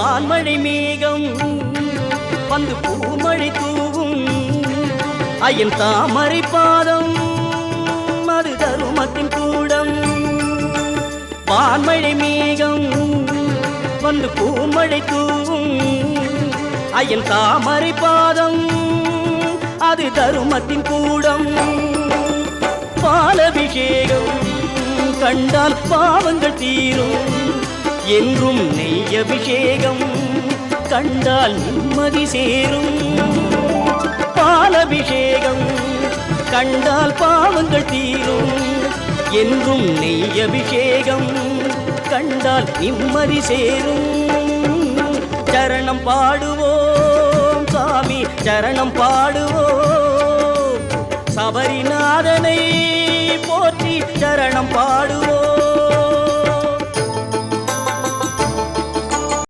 வான்மழை மேகம் வந்து பூமழை தூவும் ஐயன் தாமரை பாதம் அது தருமத்தின் கூடம் வான்மழை மேகம் வந்து பூமழை தூவும் ஐயன் தாமரை பாதம் அது தருமத்தின் கூடம் பாலபிஷேகம் கண்டால் பாவங்கள் தீரும் என்றும் நெய் அபிஷேகம் கண்டால் நிம்மதி சேரும் பாலபிஷேகம் கண்டால் பாவங்கள் தீரும் என்றும் நெய் அபிஷேகம் கண்டால் நிம்மதி சேரும் சரணம் பாடுவோம் சாமி சரணம் பாடுவோம் சபரிநாதனை போற்றி சரணம் பாடுவோம்